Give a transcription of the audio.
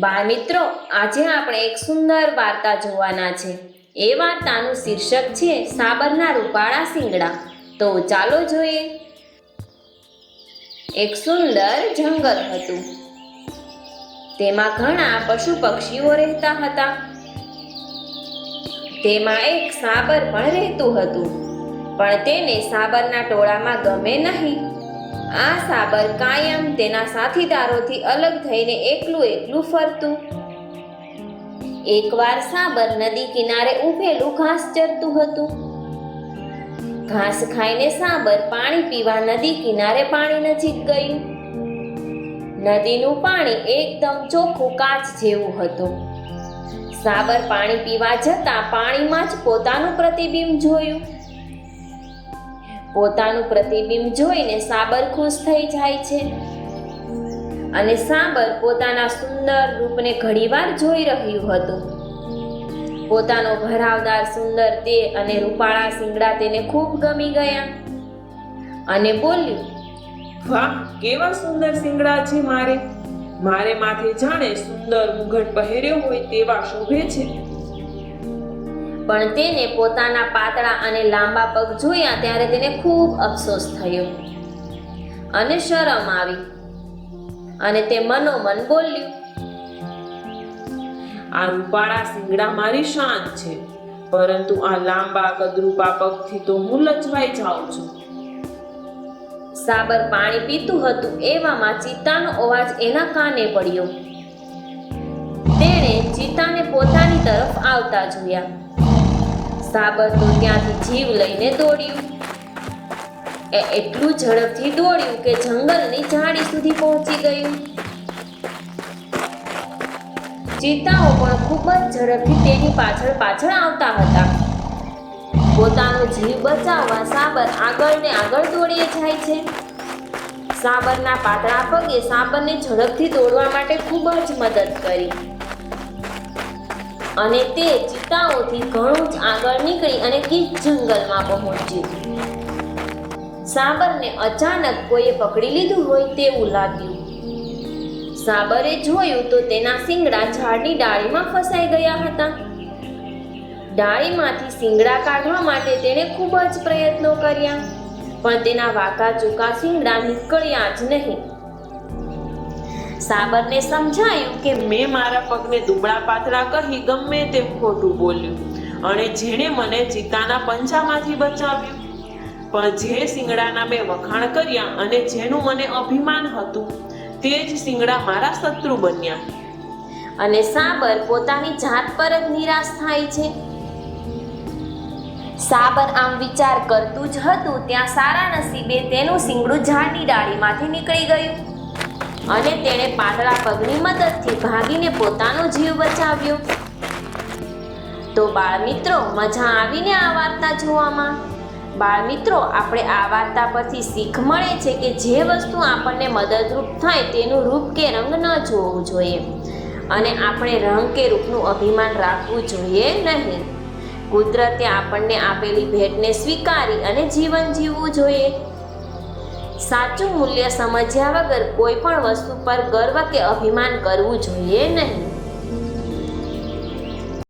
બાળ મિત્રો, આજે આપણે એક સુંદર વાર્તા જોવાના છે. એ વાર્તાનું શીર્ષક છે સાબરના રૂપાળા શિંગડા. તો ચાલો જોઈએ. એક સુંદર જંગલ હતું. તેમાં ઘણા પશુ પક્ષીઓ રહેતા હતા. તેમાં એક સાબર પણ રહેતું હતું, પણ તેને સાબરના ટોળામાં ગમે નહીં. આ સાબર કાયમ તેના સાથીદારોથી અલગ થઈને એકલું ફરતું. એકવાર સાબર નદી કિનારે ઊભેલું ઘાસ ચરતું હતું. ઘાસ ખાઈને સાબર પાણી પીવા નદી કિનારે પાણી નજીક ગયું. નદીનું પાણી એકદમ ચોખ્ખું કાચ જેવું હતું. સાબર પાણી પીવા જતા પાણીમાં જ પોતાનું પ્રતિબિંબ જોયું. પોતાનું પ્રતિબિંબ જોઈને સાબર ખુશ થઈ જાય છે અને સાબર પોતાના સુંદર રૂપને ઘણીવાર જોઈ રહ્યું હતું. પોતાનો ભરાવદાર સુંદર દેહ અને રૂપાળા શિંગડા તેને ખૂબ ગમી ગયા અને બોલ્યું, વાહ, કેવા સુંદર શિંગડા છે મારે માથે જાણે સુંદર મુગટ પહેર્યો હોય તેવા શોભે છે. પણ તેને પોતાના પાતળા અને લાંબા પગ જોયા ત્યારે તેને ખૂબ અફસોસ થયો અને શરમ આવી અને તે મનોમન બોલ્યું, આ રૂપાળા શિંગડા મારી શાન છે, પરંતુ આ લાંબા કદરૂપા પગથી તો હું લજવાઈ જાઉં છું. સાબર પાણી પીતું હતું એવામાં ચિત્તાનો અવાજ એના કાને પડ્યો. તેણે ચિત્તાને પોતાની તરફ આવતા જોયા. સાબર તો ત્યાંથી જીવ લઈને દોડ્યું. એટલું ઝડપથી દોડ્યું કે જંગલની ઝાડી સુધી પહોંચી ગયું. ચિત્તાઓ પણ ખૂબ જ ઝડપથી તેની પાછળ આવતા હતા. પોતાનો જીવ બચાવવા સાબર આગળ ને આગળ દોડી જાય છે. સાબરના પાતળા પગે સાબરને ઝડપથી દોડવા માટે ખૂબ જ મદદ કરી અને તે ચિત્તાઓથી ઘણું જ આગળ નીકળી અને ગીચ જંગલમાં પહોંચ્યું. સાબરને અચાનક કોઈએ પકડી લીધું હોય તેવું લાગ્યું. સાબરે જોયું તો તેના શિંગડા ઝાડની ડાળીમાં ફસાઈ ગયા હતા. ડાળીમાંથી શિંગડા કાઢવા માટે તેણે ખૂબ જ પ્રયત્નો કર્યા, પણ તેના વાંકા ચૂકા શિંગડા નીકળ્યા જ નહીં. સાબરને સમજાયું કે મેં મારા પગને દુબળા પાતળા કહી ગમે તેમ ખોટું બોલ્યું અને જેણે મને ચિત્તાના પંજામાંથી બચાવ્યું. પણ જે શિંગડાના મેં વખાણ કર્યા અને જેનું મને અભિમાન હતું, તે જ શિંગડા મારા શત્રુ બન્યા. અને સાબર પોતાની જાત પર જ નિરાશ થાય છે. સાબર આમ વિચાર કરતું જ હતું ત્યાં સારા નસીબે તેનું શિંગડું ઝાડની ડાળીમાંથી નીકળી ગયું અને તેણે પાતળા પગની મદદથી ભાગીને પોતાનો જીવ બચાવ્યો. તો બાળ મિત્રો, મજા આવીને આ વાર્તા જોવામાં? બાળ મિત્રો, આપણે આ વાર્તા પરથી શીખ મળે છે કે જે વસ્તુ આપણને મદદરૂપ થાય તેનું રૂપ કે રંગ ન જોવું જોઈએ અને આપણે રંગ કે રૂપનું અભિમાન રાખવું જોઈએ નહીં. કુદરતે આપણને આપેલી ભેટને સ્વીકારી અને જીવન જીવવું જોઈએ. સાચું મૂલ્ય સમજ્યા વગર કોઈ પણ વસ્તુ પર ગર્વ કે અભિમાન કરવું જોઈએ નહીં.